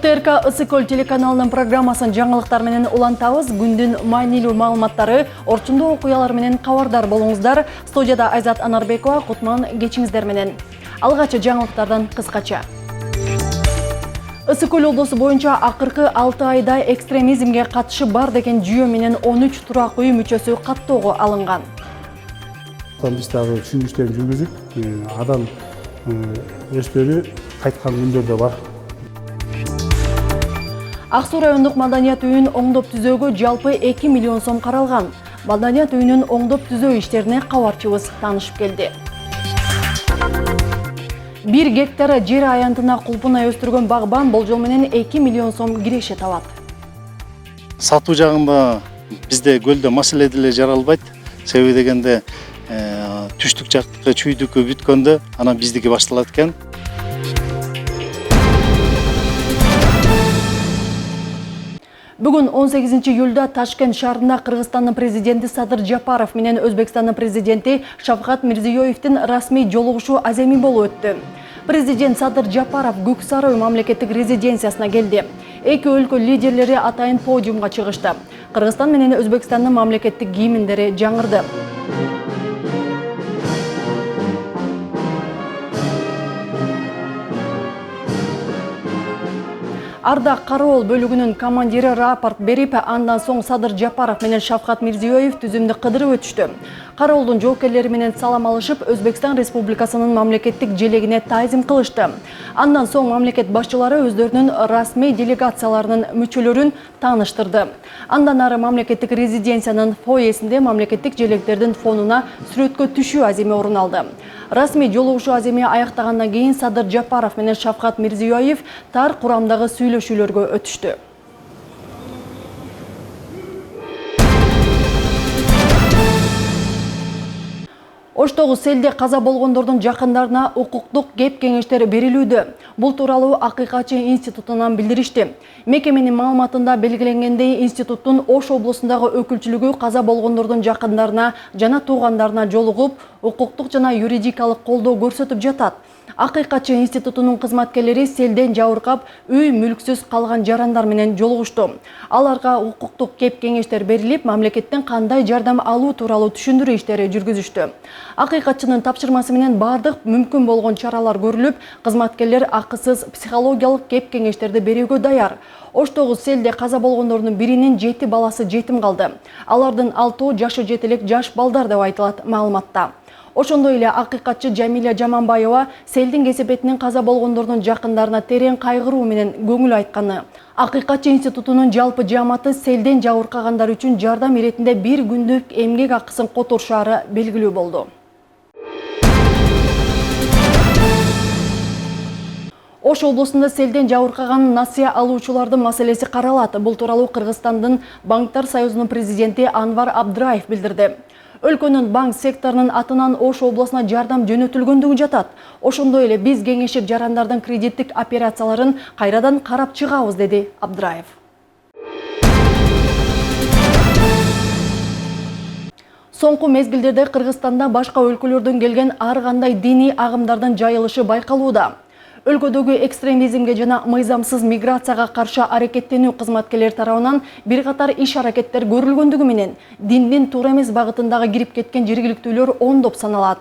ОТРК Ысыкөл телеканалынын программасын жаңылыктар менен улантабыз. Күндүн маанилүү маалыматтары, орчундуу окуялар менен кабардар болуңуздар. Студияда Айзат Анарбекова, Кутман, кечиңиздер менен. Алгачы жаңылыктардан кыскача. Ысыкөл облусу боюнча акыркы 6 айда экстремизмге катышы бар деген жүйө менен 13 турак үй мүчөсү каттоого алынган. Биз дагы түшүндүктөрүн жүргүзүп, адам өздөрү кайткан күндөр да бар. Ак Суу райондук маданият үйүн оңдоп түзөөгө жалпы 2 миллион сом каралган. Маданият үйүнүн оңдоп түзөө иштерине кабарчыбыз таанышып келди. 1 гектар жер аянтына кулпунай өстүргөн багбан болжол менен 2 миллион сом киреше табат. Сатуу жагында бизде көлдө маселе деле жаралбайт. Себеби дегенде түштүк жактыкы чүйдүккө бүткөндө анан биздики башталат экен. Бүгүн 18 июлда Ташкент шаарында Кыргызстандын президенти Садыр Жапаров менен Өзбекстандын президенти Шавкат Мирзиёевдин расмий жолугушуу аземи болуп өттү. Президент Садыр Жапаров Көк Сарай мамлекеттик резиденциясына келди. Эки өлкө лидерлери атайын подиумга чыгышты. Кыргызстан менен Өзбекстандын мамлекеттик гимндери жаңырды. Ардак кароол бөлүгүнүн командири рапорт берип, андан соң Садыр Жапаров менен Шавкат Мирзиёев түзүмдү кыдырып өтүштү. Кароолдун жоокерлери менен салам алышып, Өзбекстан Республикасынын мамлекеттик желегине таазим кылышты. Андан соң мамлекет башчылары өздөрүнүн расмий делегацияларынын мүчөлөрүн тааныштырды. Андан ары мамлекеттик резиденциянын фойесинде мамлекеттик желектердин фонуна сүрөткө түшүү аземи орун алды. Расмий жолугушуу аземи аяктагандан кийин Садыр Жапаров менен Шавкат Мирзиёев тар курамдагы сүйлөшүүлөргө өтүштү. Оштогу селде каза болгондордун жакындарына укуктук кеп-кеңештер берилүүдө. Бул тууралуу Акыйкатчы институтунан билдиришти. Мекеменин маалыматында белгиленгендей, институттун Ош облусундагы өкүлчүлүгү каза болгондордун жакындарына жана туугандарына жолугуп, укуктук жана юридикалык колдоо көрсөтүп жатат. Акыйкатчы институтунун кызматкерлери селден жабыркап, үй мүлксүз калган жарандар менен жолугушту. Аларга укуктук кеп-кеңештер берилип, мамлекеттен кандай жардам алуу тууралуу түшүндүрүү иштери жүргүзүштү. Акыйкатчынын тапшырмасы менен бардык мүмкүн болгон чаралар көрүлүп, кызматкерлер акысыз психологиялык кеп-кеңештерди берүүгө даяр. Оштогу селде каза болгондордун биринин 7 баласы жетим калды. Алардын 6 жашы жете элек жаш балдар деп айтылат маалыматта. Ошондой эле акыйкатчы Жамиля Жаманбаева селдин кесепетинен каза болгондордун жакындарына терең кайгыруу менен көңүл айтканы. Акыйкатчы институтунун жалпы жааматы селден жабыркагандар үчүн жардам иретинде 1 күндүк эмгек акысын которушаары белгилүү болду. Ош облусунда селден жабыркаган насыя алуучулардын маселеси каралат. Бул тууралуу Кыргызстандын Банктар союзунун президенти Анвар Абдраев билдирди. Өлкөнүн банк секторунун атынан Ош облусуна жардам жөнөтүлгөндүгү жатат. Ошондой эле биз кеңешип жарандардын кредиттик операцияларын кайрадан карап чыгабыз, деди Абдраев. Соңку мезгилдерде Кыргызстанда башка өлкөлөрдөн келген ар кандай диний агымдардын жайылышы байкалууда. Өлкөдөгү экстремизмге жана мыйзамсыз миграцияга каршы аракеттенүү кызматкерлери тарабынан бир катар иш-аракеттер көрүлгөндүгү менен диндин туура эмес багытындагы кирип кеткен жергиликтүүлөр ондоп саналат.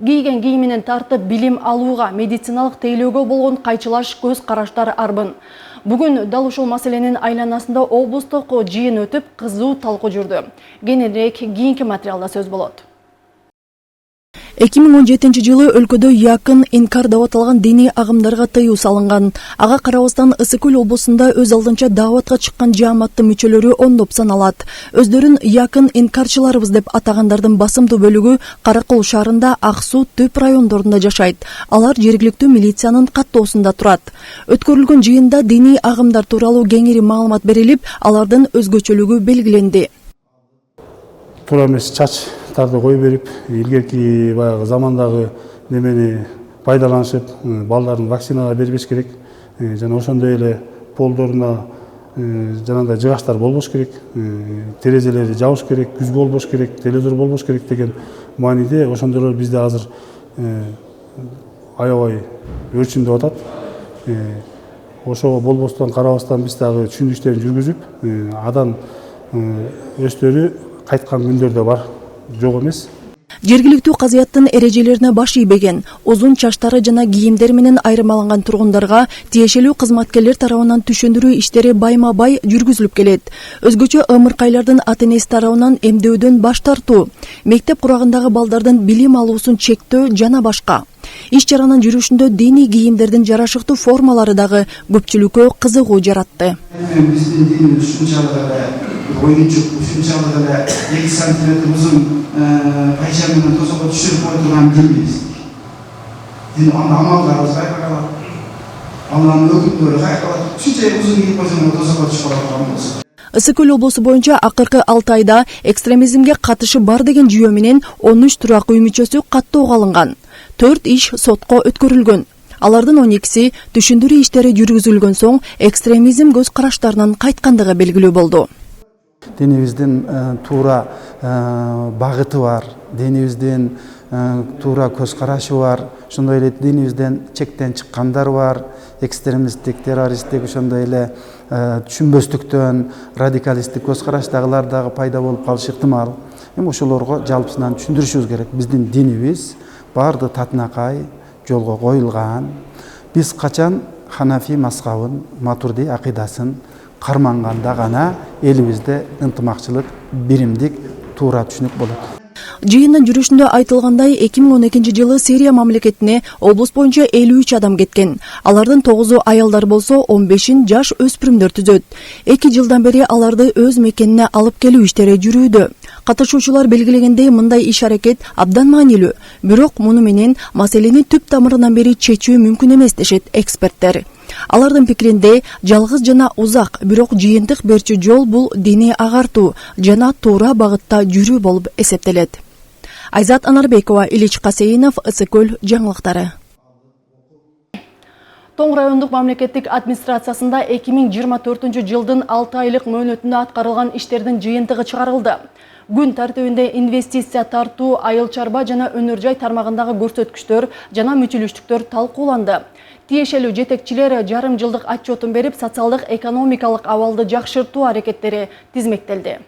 Кийген кийиминен тартып билим алууга, медициналык тейлөөгө болгон кайчылаш көз караштар арбын. Бүгүн дал ушул маселенин айланасында облустук жыйын өтүп, кызуу талкуу жүрдү. Кененирээк кийинки материалда сөз болот. 2017 жылы өлкөдө якын инкар деп аталган диний агымдарга тыюу салынган. Ага карабастан Ысыкөл облусунда өз алдынча дааватка чыккан жааматтын мүчөлөрү ондоп саналат. Өздөрүн якын инкарчыларыбыз деп атагандардын басымдуу бөлүгү Каракол шаарында, Ак Суу, Төп райондорунда жашайт. Алар жергиликтүү милициянын каттоосунда турат. Өткөрүлгөн жыйында диний агымдар тууралуу кеңири маалымат берилип, алардын өзгөчөлүгү белгиленди. Туура эмес чачтарды кое берип, илгерки баягы замандагы немени пайдаланышып, балдарын вакцинага бербеш керек. Жана ошондой эле полдоруна жанагындай жыгачтар болбош керек, терезелери жабыш керек, күзгү болбош керек, телевизор болбош керек деген мааниде ошондойлор бизде азыр аябай өрчүндөп атат. ошого болбостон карабастан биз дагы түшүндүк иштерин жүргүзүп, адан өздөрү кайткан күндөр да бар, жок эмес. Жергиликтүү казыяттын эрежелерине баш ийбеген, узун чачтары жана кийимдер менен айырмаланган тургундарга тиешелүү кызматкерлер тарабынан түшүндүрүү иштери байма-бай жүргүзүлүп келет. Өзгөчө ымыркайлардын ата-энеси тарабынан эмдөөдөн баш тартуу, мектеп курагындагы балдардын билим алуусун чектөө жана башка. Иш-чаранын жүрүшүндө диний кийимдердин жарашыктуу формалары дагы көпчүлүккө кызыгуу жаратты. Биздин динибиз ушунчалык эле ойнучук, ушунчалык эле 2 сантиметр узун пайжа менен тозокко түшүрүп кое турган динбиз. Дин амалдарыбыз кайда калат? Алланын өкүмдөрү кайда калат? Ушунча узун кийип койсоң тозокко түшүп кала турган болсо. Ысык көл облусу боюнча акыркы 6 айда экстремизмге катышы бар деген жүйө менен 13 турак үй мүчөсү каттоого алынган. 4 иш сотко өткөрүлгөн. Алардын 12си түшүндүрүү иштери жүргүзүлгөн соң экстремизм көз караштарынан кайткандыгы белгилүү болду. Динибиздин туура багыты бар, динибиздин туура көз карашы бар, ошондой эле динибизден чектен чыккандар бар, экстремисттик, террористтик, ошондой эле түшүнбөстүктөн радикалисттик көз караштагылар дагы пайда болуп калышы ыктымал. Эми ошолорго жалпысынан түшүндүрүшүбүз керек. Биздин динибиз барды татынакай жолго коюлган. Биз качан Ханафи мазхабын, Матурди акыйдасын карманганда гана элибизде ынтымакчылык, биримдик, туура түшүнүк болот. Жыйындын жүрүшүндө айтылгандай 2012 жылы Сирия мамлекетине облус боюнча 53 адам кеткен. Алардын 9-у аялдар болсо 15-ин жаш өспүрүмдөр түзөт. 2 жылдан бери аларды өз мекенине алып келүү иштери жүрүүдө. Катышуучулар белгилегендей мындай иш-аракет абдан маанилүү. Бирок муну менен маселени түп тамырынан бери чечүү мүмкүн эмес дешет эксперттер. Алардын пикиринде жалгыз жана узак, бирок жыйынтык берчү жол бул диний агартуу жана туура багытта жүрүү болуп эсептелет. Айзат Анарбекова, Илич Касейинов, Ысык көл жаңылыктары. Тоң райондук мамлекеттик администрациясында 2024 жылдын 6 айлык мөөнөтүндө аткарылган иштердин жыйынтыгы чыгарылды. Күн тартибинде инвестиция тартуу, айыл чарба жана өнөр жай тармагындагы көрсөткүчтөр жана мүчүлүштүктөр талкууланды. Тиешелүү жетекчилер жарым жылдык отчетун берип, социалдык экономикалык абалды жакшыртуу аракеттери тизмектелди.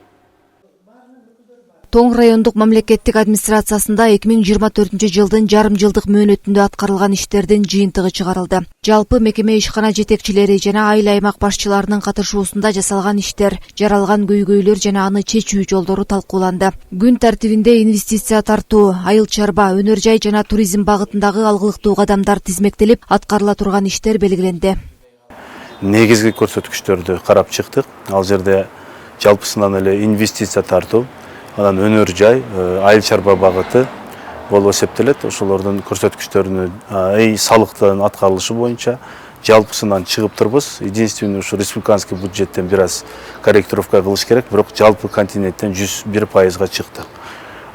Тоң райондук мамлекеттик администрациясында 2024 жылдын жарым жылдык мөөнөтүндө аткарылган иштердин жыйынтыгы чыгарылды. Жалпы мекеме ишкана жетекчилери жана айыл аймак башчыларынын катышуусунда жасалган иштер, жаралган көйгөйлөр жана аны чечүү жолдору талкууланды. Күн тартибинде инвестиция тартуу, айыл чарба, өнөр жай жана туризм багытындагы алгылыктуу кадамдар тизмектелип, аткарыла турган иштер белгиленди. Негизги көрсөткүчтөрдү карап чыктык. Ал жерде жалпысынан эле инвестиция тартуу, анан өнөр жай, айыл чарба багыты болуп эсептелет. Ошолордун көрсөткүчтөрүнүн салыктын аткарылышы боюнча жалпысынан чыгып турбуз. Единственный ушу республиканский бюджеттен бир аз корректировка кылыш керек, бирок жалпы континенттен 101%га чыкты.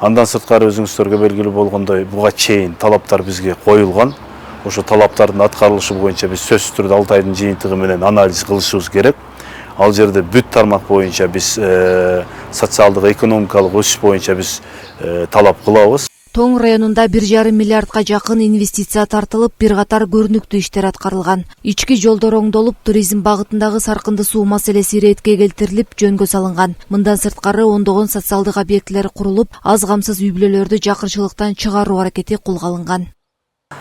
Андан сырткары өзүңүздөргө белгилүү болгондой, буга чейин талаптар бизге коюлган. Ошо талаптардын аткарылышы боюнча биз сөзсүз түрдө 6 айдын жыйынтыгы менен анализ кылышыбыз керек. Ал жерде бүт тармак боюнча биз социалдык экономикалык өсүш боюнча биз талап кылабыз. Тоң районунда 1,5 миллиардга жакын инвестиция тартылып, бир катар көрүнүктүү иштер аткарылган. Ички жолдор оңдолуп, туризм багытындагы саркынды суу маселеси иретке келтирилип, жөнгө салынган. Мындан сырткары ондогон социалдык объектилер курулуп, аз камсыз үй бүлөлөрдү жакырчылыктан чыгаруу аракети колго алынган.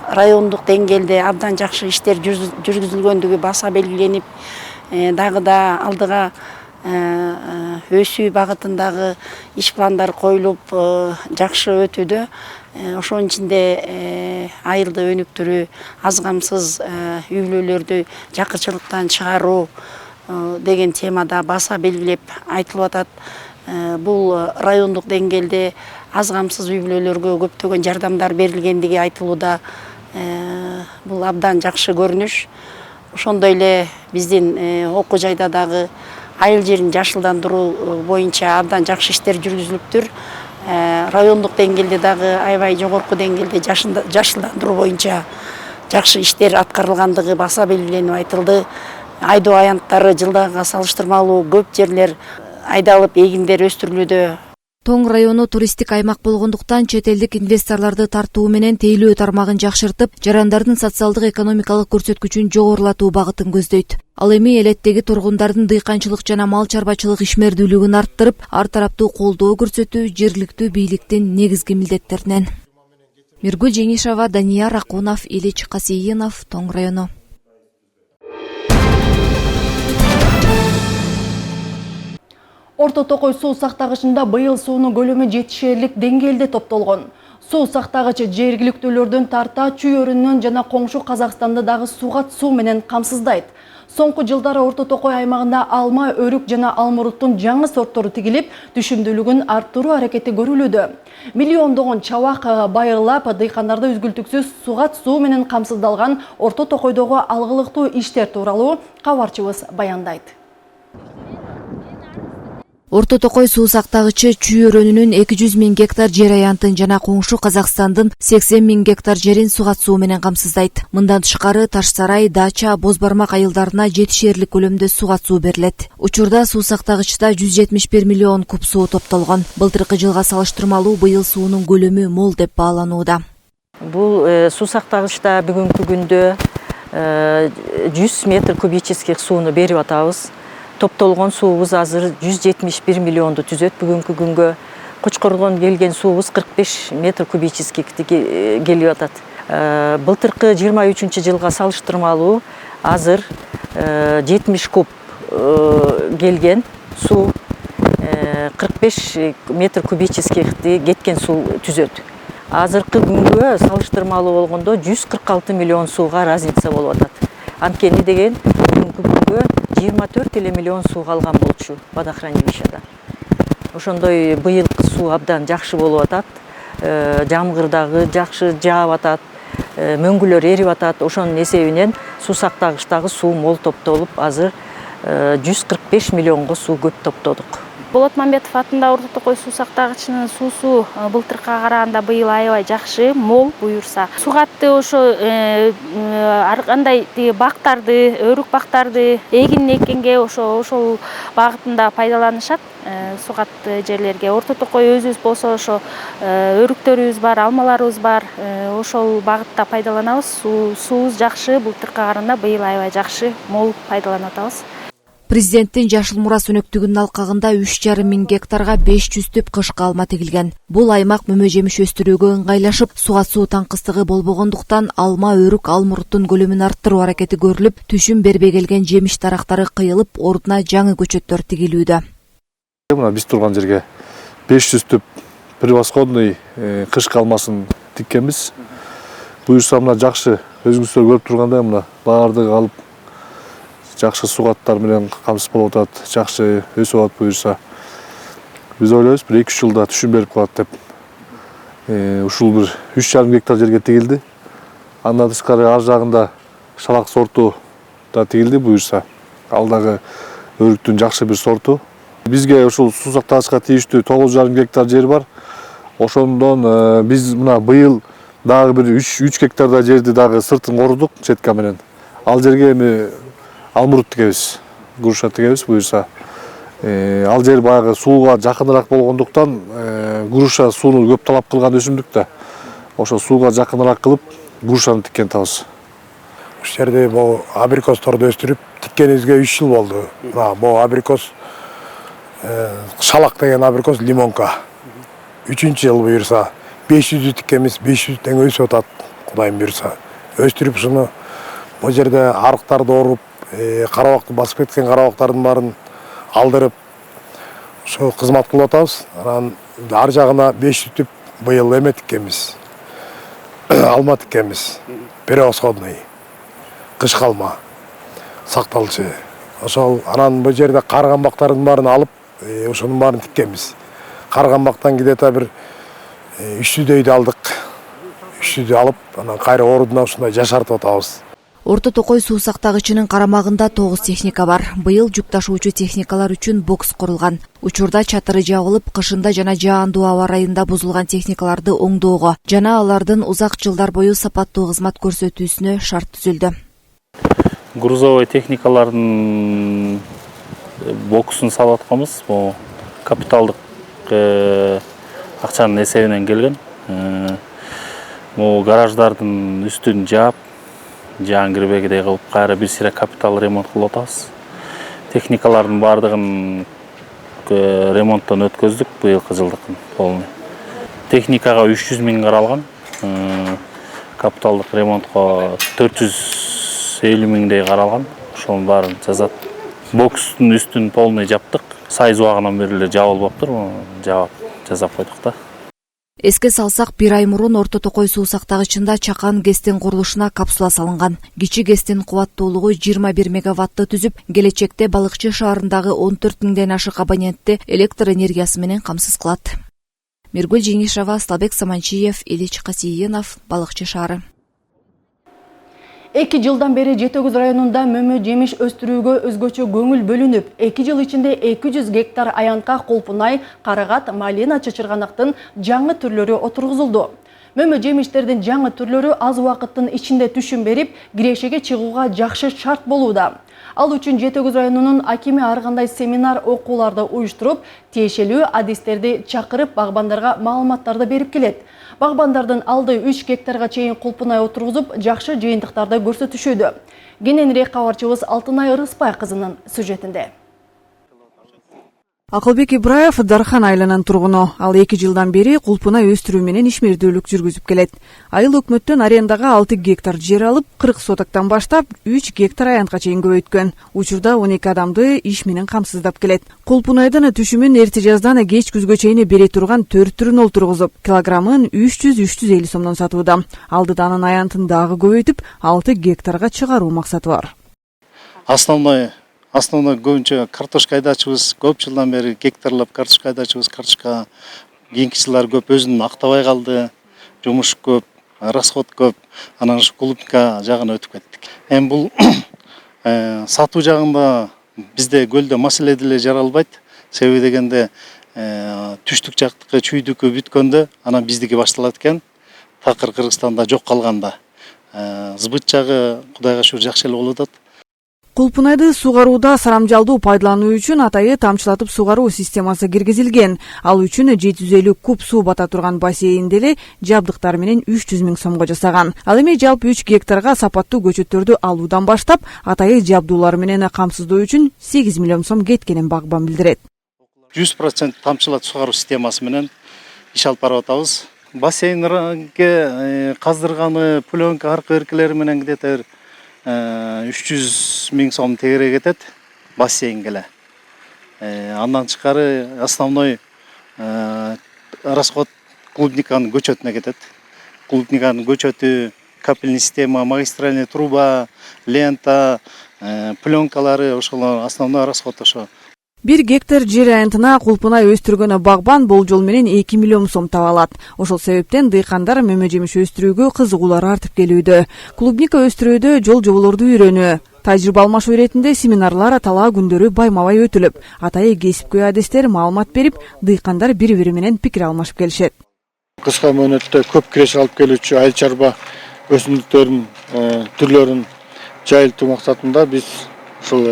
Райондук деңгээлде абдан жакшы иштер жүргүзүлгөндүгү баса белгиленип, дагы да алдыга өсүү багытындагы иш пландар коюлуп жакшы өтүүдө. Ошонун ичинде айылды өнүктүрүү, аз камсыз үй бүлөлөрдү жакырчылыктан чыгаруу деген темада баса белгилеп айтылып атат. Бул райондук деңгээлде аз камсыз үй бүлөлөргө көптөгөн жардамдар берилгендиги айтылууда. Бул абдан жакшы көрүнүш. Ошондой эле биздин окуу жайда дагы айыл жерин жашылдандыруу боюнча абдан жакшы иштер жүргүзүлүптүр. Райондук деңгээлде дагы аябай жогорку деңгээлде жашылдандыруу боюнча жакшы иштер аткарылгандыгы баса белгиленип айтылды. Айдоо аянттары жылдагыга салыштырмалуу көп жерлер айдалып, эгиндер өстүрүлүүдө. Тоң району туристтик аймак болгондуктан чет элдик инвесторлорду тартуу менен тейлөө тармагын жакшыртып, жарандардын социалдык экономикалык көрсөткүчүн жогорулатуу багытын көздөйт. Ал эми элеттеги тургундардын дыйканчылык жана мал чарбачылык ишмердүүлүгүн арттырып, ар тараптуу колдоо көрсөтүү жергиликтүү бийликтин негизги милдеттеринен. Миргүл Жеңишова, Данияр Акунов, Илич Касийинов, Тоң району. Орто Токой суу сактагычында быйыл суунун көлөмү жетишерлик деңгээлде топтолгон. Суу сактагыч жергиликтүүлөрдүн тарта чүй-өрүнөн жана коңшу Казакстанды дагы сугат суу менен камсыздайт. Соңку жылдары Орто Токой аймагында алма, өрүк жана алмуруттун жаңы сорттору тигилип, түшүмдүүлүгүн арттыруу аракети көрүлүүдө. Миллиондогон чабак байырлап, дыйкандарды үзгүлтүксүз сугат суу менен камсыздалган Орто Токойдогу алгылыктуу иштер тууралуу кабарчыбыз баяндайт. Орто Токой суу сактагычы чүй-өрөнүнүн 200 000 гектар жер аянтын жана коңшу Казакстандын 80 000 гектар жерин сугат суу менен камсыздайт. Мындан тышкары Таш Сарай, Дача, Боз Бармак айылдарына жетишерлик көлөмдө сугат суу берилет. Учурда суу сактагычта 171 миллион куб суу топтолгон. Былтыркы жылга салыштырмалуу быйыл суунун көлөмү мол деп бааланууда. Бул суу сактагычта бүгүнкү күндө 100 метр кубических сууну берип атабыз. Топтолгон суубуз азыр 171 миллионду түзөт бүгүнкү күнгө. Кочкордон келген суубуз 45 метр кубическийди келип атат. Былтыркы 23 жылга салыштырмалуу азыр 70 куб келген суу 45 метр кубическийди кеткен суу түзөт. Азыркы күнгө салыштырмалуу болгондо 146 миллион сууга разница болуп атат. Анткени деген бүгүнкү күнгө 24 миллион суу калган болчу водохранилищада. Ошондой быйылкы суу абдан жакшы болуп атат. Жамгыр дагы жакшы жаап атат. Мөңгүлөр эрип атат. Ошонун эсебинен суу сактагычтагы суу мол топтолуп, азыр 145 миллионго суу көп топтодук. Болот Мамбетов атында Орто Токой суу сактагычынын суусу былтыркыга караганда быйыл аябай жакшы, мол буюрса. Сугатты ошо ар кандай бактарды, өрүк бактарды эгин эккенге ошол багытында пайдаланышат. Сугат жерлерге Орто Токой өзүбүз болсо ошо өрүктөрүбүз бар, алмаларыбыз бар. Ошол багытта пайдаланабыз. Суубуз жакшы, былтыркыга караганда быйыл аябай жакшы, мол пайдаланып атабыз. Президенттин Жашыл Мурас өнөктүгүнүн алкагында 3,5 000 гектарга 500 түп кышкы алма тигилген. Бул аймак мөмө жемиш өстүрүүгө ыңгайлашып, сугат суу таңкыстыгы болбогондуктан алма, өрүк, алмуруттун көлөмүн арттыруу аракети көрүлүп, түшүм бербей келген жемиш дарактары кыйылып, ордуна жаңы көчөттөр тигилүүдө. Мына биз турган жерге 500 түп превосходный кышкы алмасын тиккенбиз. Буюрса мына жакшы өзүңүздөр көрүп тургандай мына баардыгы алып жакшы сугаттар менен камсыз болуп атат, жакшы өсүп атат буюрса. Биз ойлойбуз бир 2-3 жылда түшүм берип калат деп. Ушул бир 3,5 гектар жерге тигилди. Андан тышкары ар жагында шалак сорту да тигилди буюрса. Ал дагы өрүктүн жакшы бир сорту. Бизге ушул суу сактагычка тийиштүү 9,5 гектар жер бар. Ошондон биз мына быйыл дагы бир 3 гектарда жерди дагы сыртын корудук четка менен. Ал жерге эми алмурут тигебиз, груша тигебиз буюрса. Ал жер баягы сууга жакыныраак болгондуктан груша сууну көп талап кылган өсүмдүк да. Ошо сууга жакыныраак кылып грушаны тиккен атабыз. Ушул жерде бул абрикосторду өстүрүп тиккенибизге 3 жыл болду. Мына бул абрикос шалак деген абрикос лимонка. 3-жыл буюрса 500 тиккенбиз, 500 тең өсүп атат, Кудайым буюрса. Өстүрүп ушуну бул жерде арыктарды оруп, карабакты басып кеткен карабактардын баарын алдырып, ошо кызмат кылып атабыз. Анан ар жагына 500 түп быйыл эме тиккенбиз. Алма тиккенбиз. Превосходный. Кышкы алма сакталчу. Ошол анан бул жерде каргамбактардын баарын алып, ошонун баарын тиккенбиз. Каргамбактан где-то бир 300дөйдү алдык. 300дөй алып, анан кайра ордуна ушундай жашартып атабыз. Орто Токой суу сактагычынын карамагында 9 техника бар. Быйыл жүк ташуучу техникалар үчүн бокс курулган. Учурда чатыры жабылып, кышында жана жаандуу аба ырайында бузулган техникаларды оңдоого жана алардын узак жылдар бою сапаттуу кызмат көрсөтүүсүнө шарт түзүлдү. Грузовой техникалардын боксун салып атканбыз. Бул капиталдык акчанын эсебинен келген. Могу гараждардын үстүн жаап, жаан кирбегидей кылып, кайра бир сыйра капитал ремонт кылып атабыз. Техникалардын баардыгын ремонттон өткөздүк быйылкы жылдыкын полный. Техникага 300 миң каралган. Капиталдык ремонтко 450 миңдей каралган. Ошонун баарын жасап. Бокстун үстүн полный жаптык. Сайыз убагынан бери эле жабылып атыптыр. Жаап жасап койдук да. Эске салсак, 1 ай мурун Орто Токой суу сактагычында чакан ГЭСтин курулушуна капсула салынган. Кичи ГЭСтин кубаттуулугу 21 мегаватты түзүп, келечекте Балыкчы шаарындагы 14 миңден ашык абонентти электр энергиясы менен камсыз кылат. Миргүл Жеңишова, Аслабек Саманчиев, Ильич Касиенов, Балыкчы шаары. 2 жылдан бери Жетөгүз районунда мөмө жемиш өстүрүүгө өзгөчө көңүл бөлүнүп, 2 жыл ичинде 200 гектар аянтка, кулпунай, карагат, малина, чычырганактын жаңы түрлөрү отургузулду. Мөмө жемиштердин жаңы түрлөрү аз убакыттын ичинде түшүм берип, кирешеге чыгууга жакшы шарт болууда. Ал үчүн Жетөгүз районунун акими ар кандай семинар окууларды уюштуруп, тиешелүү адистерди чакырып, багбандарга маалыматтарды берип келет. Багбандардын алды 3 гектарга чейин кулпунай отургузуп, жакшы жыйынтыктарды көрсөтүшүүдө. Кененирээк кабарчыбыз Алтынай Ырыспай кызынын сюжетинде. Акылбек Ибраев Дархан айылынын тургуну. Ал 2 жылдан бери кулпунай өстүрүү менен ишмердүүлүк жүргүзүп келет. Айыл өкмөттөн арендага 6 гектар жер алып, 40 сотоктон баштап 3 гектар аянтка чейин көбөйткөн. Учурда 12 адамды иш менен камсыздап келет. Кулпунайдын түшүмүн эрте жаздан кеч күзгө чейин бере турган 4 түрүн олтургузуп, килограммын 300-350 сомдон сатууда. Алдыда анын аянтын дагы көбөйтүп, 6 гектарга чыгаруу максаты бар. Основной көбүнчө картошка айдачыбыз, көп жылдан бери гектарлап картошка айдачыбыз, картошка кийинки жылдар көп өзүн актабай калды, жумуш көп, расход көп, анан ушу клубника жагына өтүп кеттик. Эми бул сатуу жагында бизде көлдө маселе деле жаралбайт. Себеби дегенде түштүк жактыкы чүйдүккө бүткөндө анан биздики башталат экен. Такыр Кыргызстанда жок калганда. Сбыт жагы Кудайга шүгүр жакшы эле болуп атат. Кулпунайды суугарууда сарамжалдуу пайдалануу үчүн атайы тамчылатып суугаруу системасы киргизилген. Ал үчүн 750 куб суу бата турган бассейнди эле жабдыктар менен 300 миң сомго жасаган. Ал эми жалпы 3 гектарга сапаттуу көчөттөрдү алуудан баштап, атайы жабдуулар менен камсыздоо үчүн 8 миллион сом кеткенин багбан билдирет. 100% тамчылатып суугаруу системасы менен иш алып барып атабыз. Бассейнге каздырганы пленка аркы эркелери менен где-то 300 миң сом тегере кетет бассейнге эле. Андан тышкары основной расход клубниканын көчөтүнө кетет. Клубниканын көчөтү, капельный система, магистральный труба, лента, пленкалары, ошолор основной расход ошо. 1 гектар жер аянтына кулпунай өстүргөнө багбан болжол менен 2 миллион сом таба алат. Ошол себептен дыйкандар мөмө жемиш өстүрүүгө кызыгуулар артып келүүдө. Клубника өстүрүүдө жол жоболорду үйрөнүү, тажрыйба алмашуу иретинде семинарлар талаа күндөрү байма-бай өтүлүп, атайы кесипкөй адистер маалымат берип, дыйкандар бири-бири менен пикир алмашып келишет. Кыска мөөнөттө көп киреше алып келүүчү айыл чарба өсүмдүктөрүнүн түрлөрүн жайылтуу максатында биз ушул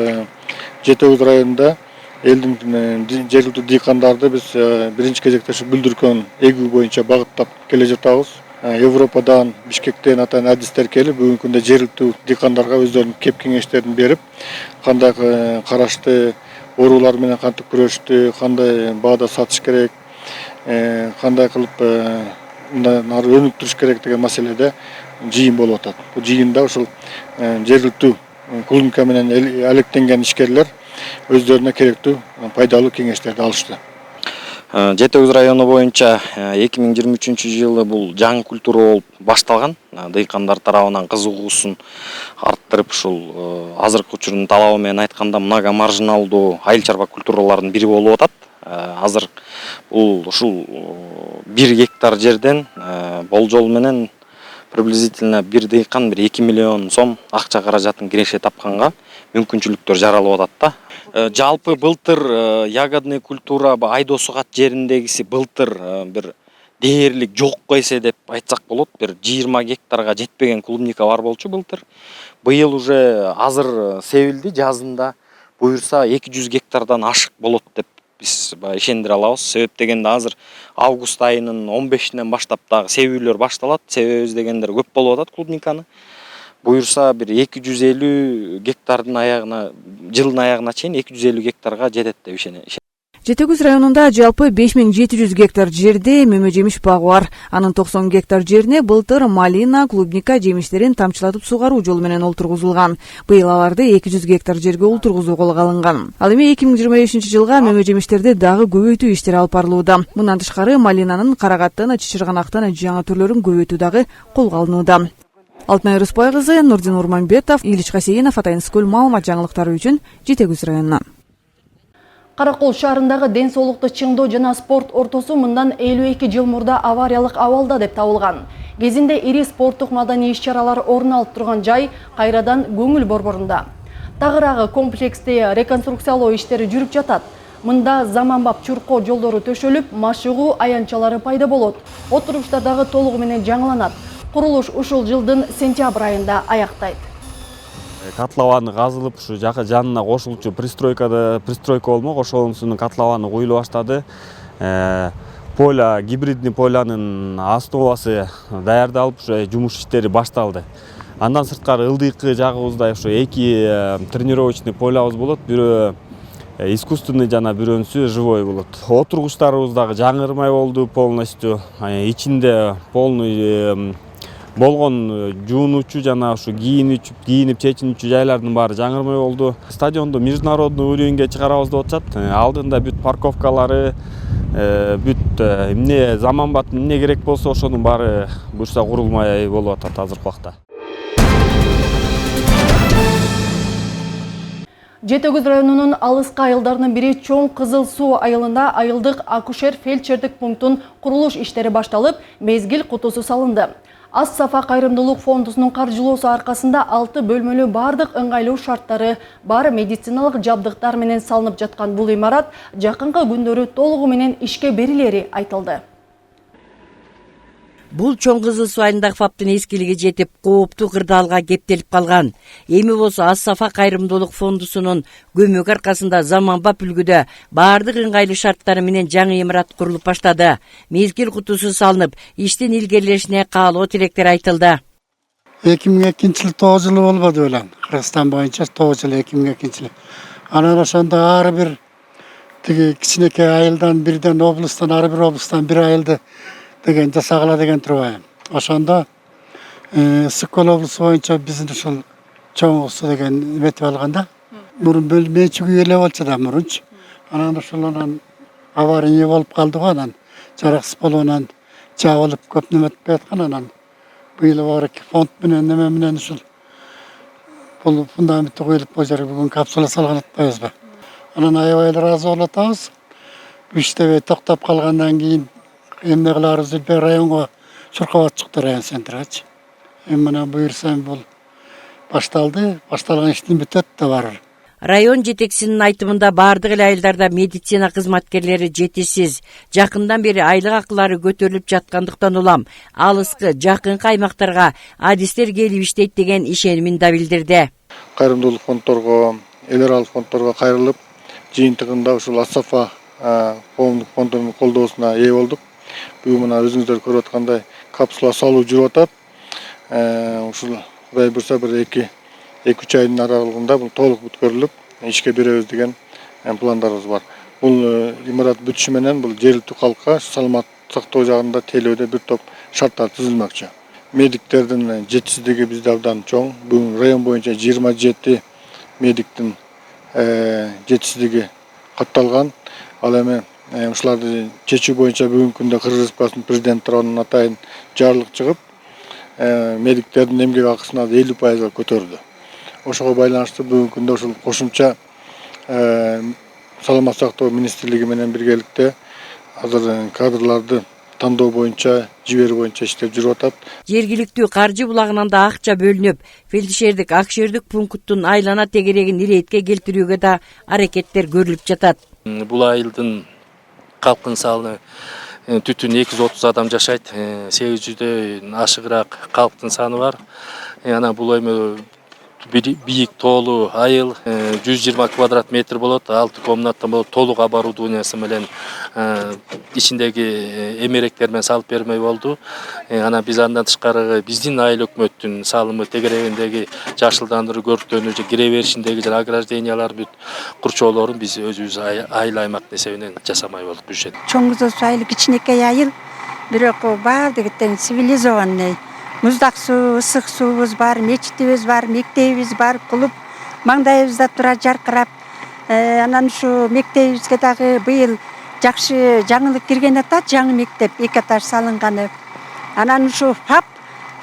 Жетөгүз районунда элдин жергиликтүү дыйкандарды биз биринчи кезекте ушу бүлдүркөн эгүү боюнча багыттап келе жатабыз. Европадан, Бишкектен атайын адистер келип, бүгүнкү күндө жергиликтүү дыйкандарга өздөрүнүн кеп кеңештерин берип, кандай карашты, оорулар менен кантип күрөштү, кандай баада сатыш керек, кандай кылып нары өнүктүрүш керек деген маселеде жыйын болуп атат. Бул жыйында ушул жергиликтүү клубника менен алектенген ишкерлер өздөрүнө керектүү пайдалуу кеңештерди алышты. Жетөгүз району боюнча 2023 жылы бул жаңы культура болуп башталган. Дыйкандар тарабынан кызыгуусун арттырып, ушул азыркы учурдун талабы менен айтканда много маржиналдуу айыл чарба культуралардын бири болуп атат. Азыр бул ушул 1 гектар жерден болжол менен приблизительно бир дыйкан 2 миллион сом акча каражатын киреше тапканга мүмкүнчүлүктөр жаралып атат да. Жалпы былтыр ягодный культура айдоо сугат жериндегиси былтыр бир дээрлик жокко эсе деп айтсак болот. Бир 20 гектарга жетпеген клубника бар болчу былтыр. Быйыл уже азыр себилди, жазында буюрса 200 гектардан ашык болот деп биз баягы ишендире алабыз. Себеп дегенде азыр август айынын 15-инен баштап дагы себүүлөр башталат. Себебиз дегендер көп болуп атат клубниканы. Буюрса бир 250 гектардын аягына, жылдын аягына чейин 250 гектарга жетет деп ишенем. Жети Көз районунда жалпы 5700 гектар жерде мөмө жемиш багы бар. Анын 90 гектар жерине былтыр малина, клубника жемиштерин тамчылатып сугаруу жолу менен олтургузулган. Быйыл аларды 200 гектар жерге олтургузуу колго алынган. Ал эми 2025 жылга мөмө жемиштерди дагы көбөйтүү иштери алып барылууда. Мындан тышкары малинанын, карагаттын, чычырганактын жаңы түрлөрүн көбөйтүү дагы колго алынууда. Алтынай Рыспай кызы, Нурдин Урманбетов, Илич Касейинов, Атайынскөл маалымат жаңылыктары үчүн Жети Көз районунан. Каракол шаарындагы ден соолукту чыңдоо жана спорт ортосу мындан 52 жыл мурда авариялык абалда деп табылган. Кезинде ири спорттук маданий иш-чаралар орун алып турган жай кайрадан көңүл борборунда. Тагыраагы комплексте реконструкциялоо иштери жүрүп жатат. Мында заманбап чуркоо жолдору төшөлүп, машыгуу аянтчалары пайда болот. Отуруштар дагы толугу менен жаңыланат. Курулуш ушул жылдын сентябрь айында аяктайт. Котлованы казылып, ушу жанына кошулчу пристройка болмок, ошонусунун котлованы куюла баштады. Поля, гибридный полянын основасы даярдалып, ушу жумуш иштери башталды. Андан сырткары ылдыйкы жагыбызда ушу 2 тренировочный полябыз болот. Бирөө искусственный жана бирөөнсү живой болот. Отургучтарыбыз дагы жаңырмай болду полностью. Ичинде полный болгон жуунуучу жана ушу кийинип чечинүүчү жайлардын баары жаңырмай болду. Стадионду международный уровеньге чыгарабыз деп атышат. Алдында бүт парковкалары, бүт эмне заманбап эмне керек болсо ошонун баары буюрса курулмай болуп атат азыркы убакта. Жети Көз районунун алыскы айылдарынын бири Чоң Кызыл Суу айылында айылдык акушер-фельдшердик пунктун курулуш иштери башталып, мезгил кутусу салынды. Аз Сафа кайрымдуулук фондусунун каржылоосу аркасында 6 бөлмөлүү бардык ыңгайлуу шарттары бар медициналык жабдыктар менен салынып жаткан бул имарат жакынкы күндөрү толугу менен ишке берилери айтылды. Бул Чоң Кызыл Суу айылындагы фаптын эскилиги жетип, кооптуу кырдаалга кептелип калган. Эми болсо Аз Сафа кайрымдуулук фондусунун көмөк аркасында заманбап үлгүдө бардык ыңгайлуу шарттары менен жаңы имарат курулуп баштады. Мезгил кутусу салынып, иштин илгерилешине каалоо тилектер айтылды. 2002 жыл 9 жыл болбоду белем. Кыргызстан боюнча 9 жыл 2002 жыл. Анан ошондо ар бир тиги кичинекей айылдан бирден облустан ар бир облустан бир айылды деген жасагыла деген турбайм. Ошондо Сыкөл облусу боюнча биздин ушул Чоң Суу деген метип алганда, мурун менчиги эле болчу да мурунчу. Анан ошолонан авария болуп калды го, анан жараксыз болуунан жабылып көп неме өтүп жаткан, анан быйыл барак фонд менен неме менен ушул бул фундаментти коюлуп бул жерге бүгүн капсула салган атпайбызбы. Анан аябай ыраазы болуп атабыз. Иштебей токтоп калгандан кийин эмне кыларыбызды билбей районго чуркап чыкты, район центргачы. Эми мына буюрса бул башталды, башталган иштин бүтөт да барыр. Район жетекчисинин айтымында бардык эле айылдарда медицина кызматкерлери жетишсиз. Жакындан бери айлык акылары көтөрүлүп жаткандыктан улам алыскы жакынкы аймактарга адистер келип иштейт деген ишенимин да билдирди. Кайрымдуулук фондторго, эл аралык фондторго кайрылып, жыйынтыгында ушул Аз Сафа фондунун колдоосуна ээ болдук. Бүгүн мына өзүңүздөр көрүп аткандай капсула салуу жүрүп атат. Ушул Кудай буйрса бир 2-3 айдын аралыгында бул толук бүткөрүлүп, ишке беребиз деген пландарыбыз бар. Бул имарат бүтүшү менен бул жергиликтүү калкка саламат сактоо жагында тейлөөдө бир топ шарттар түзүлмөкчү. Медиктердин жетишсиздиги бизде абдан чоң. Бүгүн район боюнча 27 медиктин жетишсиздиги катталган. Ал эми ушуларды чечүү боюнча бүгүнкү күндө Кыргыз Республикасынын президенти тарабынан атайын жарлык чыгып, медиктердин эмгек акысын 50% көтөрдү. Ошого байланыштуу бүгүнкү күндө ушул кошумча саламат сактоо министрлиги менен биргеликте азыр кадрларды тандоо боюнча, жиберүү боюнча иштеп жүрүп атат. Жергиликтүү каржы булагынан да акча бөлүнүп, фельдшердик акушердик пункттун айлана тегерегин иретке келтирүүгө да аракеттер көрүлүп жатат. Бул айылдын калкын саны түтүн 230 адам жашайт. 800дөн ашыгыраак калктын саны бар. Ана бул эми бийик тоолуу айыл 120 квадрат метр болот, 6 комнатта болот, толук оборудованиясы менен ичиндеги эмеректер менен салып бермей болду. Ана биз андан тышкары биздин айыл өкмөттүн салымы тегерегиндеги жашылдандыруу көрктөнүү же кире беришиндеги жана ограждениялар бүт курчоолорун биз өзүбүз айыл аймак эсебинен жасамай болдук бюджет. Чоңгузов айыл, кичинекей айыл, бирок баардыгы цивилизованный. Муздак суу, ысык суубуз бар, мечитибиз бар, мектебибиз бар, клуб маңдайыбызда тура жаркырап. Анан ушу мектебибизге дагы быйыл жакшы жаңылык кирген атат, жаңы мектеп 2 этаж салынганы. Анан ушу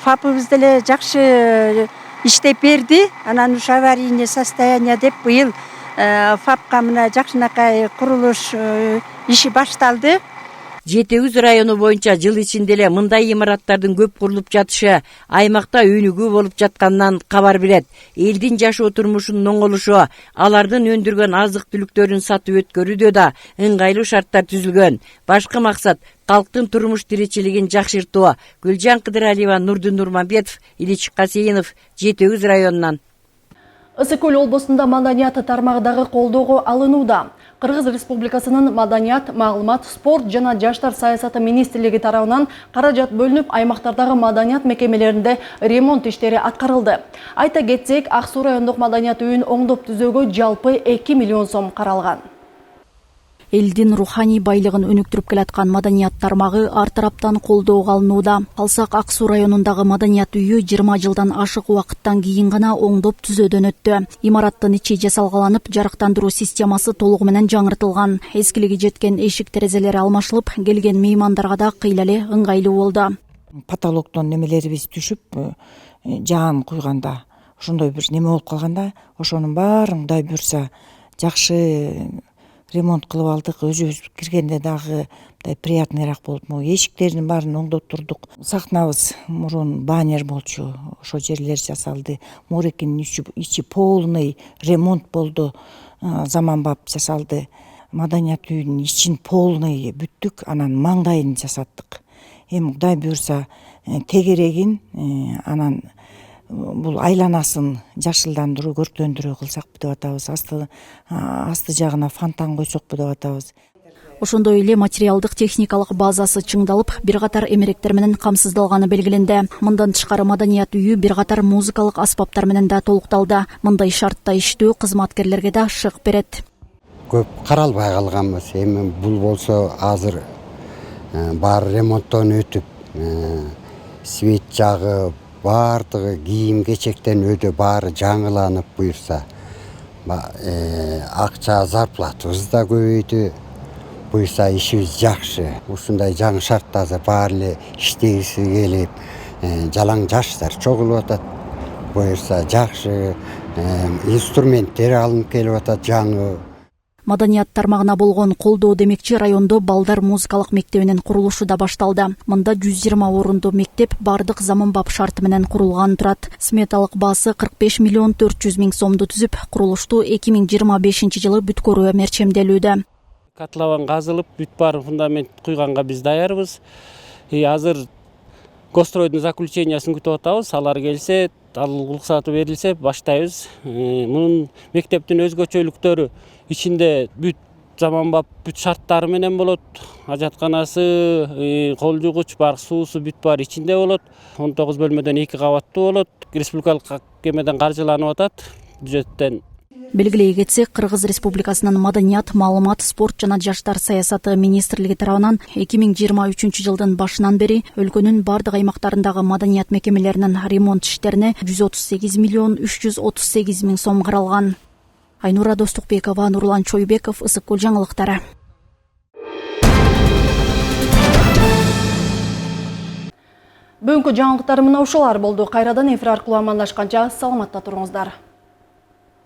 ФАПыбыз деле жакшы иштеп берди. Анан ушу аварийный состояние деп быйыл ФАПка мына жакшынакай курулуш иши башталды. Жетегиз району боюнча жыл ичинде эле мындай имараттардын көп курулуп жатышы аймакта өнүгүү болуп жатканынан кабар берет. Элдин жашоо турмушунун оңолушу, алардын өндүргөн азык түлүктөрүн сатып өткөрүүдө да ыңгайлуу шарттар түзүлгөн. Башкы максат калктын турмуш тиричилигин жакшыртуу. Гүлжан Кыдыралиева, Нурдин Нурманбетов, Илич Касейинов, Жетегиз районунан. Ысык Көл облусунда маданият тармагы дагы колдоого алынууда. Кыргыз Республикасынын маданият, маалымат, спорт жана жаштар саясаты министрлиги тарабынан каражат бөлүнүп, аймактардагы маданият мекемелеринде ремонт иштери аткарылды. Айта кетсек, Ак Суу райондук маданият үйүн оңдоп түзөөгө жалпы 2 миллион сом каралган. Элдин руханий байлыгын өнүктүрүп келаткан маданият тармагы ар тараптан колдоого алынууда. Алсак, Ак Суу районундагы маданият үйү 20 жылдан ашык убакыттан кийин гана оңдоп түзөөдөн өттү. Имараттын ичи жасалгаланып, жарыктандыруу системасы толугу менен жаңыртылган. Эскилиги жеткен эшик терезелери алмашылып, келген меймандарга да кыйлале ыңгайлуу болду. Потолоктон немелерибиз түшүп, жаан куйганда, ошондой бир неме болуп калганда, ошонун баарын Кудай буйрса жакшы ремонт кылып алдык. Өзүбүз киргенде дагы приятныйраак болупму. Эшиктердин баарын оңдоп турдук. Сахнабыз мурун баннер болчу, ошо жерлер жасалды. Мурекинин ичи полный ремонт болду, заманбап жасалды. Маданият үйүнүн ичин полный бүттүк, анан маңдайын жасаттык. Эми Кудай буйрса тегерегин, анан бул айланасын жашылдандыруу, көрктөндүрүү кылсакпы деп атабыз. Асты жагына фонтан койсокпу деп атабыз. Ошондой эле материалдык техникалык базасы чыңдалып, бир катар эмеректер менен камсыздалганы белгиленди. Мындан тышкары маданият үйү бир катар музыкалык аспаптар менен да толукталды. Мындай шартта иштөө кызматкерлерге да шык берет. Көп каралбай калганбыз. Эми бул болсо азыр баары ремонттон өтүп, свет жагы, баардыгы кийим кечектен өтө баары жаңыланып буйрса. Акча зарплатыбыз да көбөйдү. Буйрса ишибиз жакшы. Ушундай жаңы шартта баары эле иштегиси келип, жалаң жаштар чогулуп атат. Буйрса жакшы инструменттер алынып келип атат жаңы. Маданият тармагына болгон колдоо демекчи райондо балдар музыкалык мектебинин курулушу да башталды. Мында 120 орундуу мектеп бардык заманбап шарты менен курулган турат. Сметалык баасы 45 миллион 400 миң сомду түзүп, курулушту 2025 жылы бүткөрүү мерчемделүүдө. Котлован казылып, бүт баарын фундамент куйганга биз даярбыз. Азыр гостройдун заключениясын күтүп атабыз. Алар келсе, ал уруксаты берилсе баштайбыз. Мунун мектептин өзгөчөлүктөрү ичинде бүт заманбап бүт шарттары менен болот. Ажатканасы, кол жугуч бар, суусу бүт бар ичинде болот. 19 бөлмөдөн 2 кабаттуу болот. Республикалык кемеден каржыланып атат бюджеттен. Белгилей кетсек, Кыргыз Республикасынын маданият, маалымат, спорт жана жаштар саясаты министрлиги тарабынан 2023 жылдын башынан бери өлкөнүн бардык аймактарындагы маданият мекемелеринин ремонт иштерине 138 миллион 338 миң сом каралган. Айнура Достукбекова, Нурлан Чойбеков, Ысык Көл жаңылыктары. Бүгүнкү жаңылыктар мына ушулар болду. Кайрадан эфир аркылуу амандашканча саламатта туруңуздар.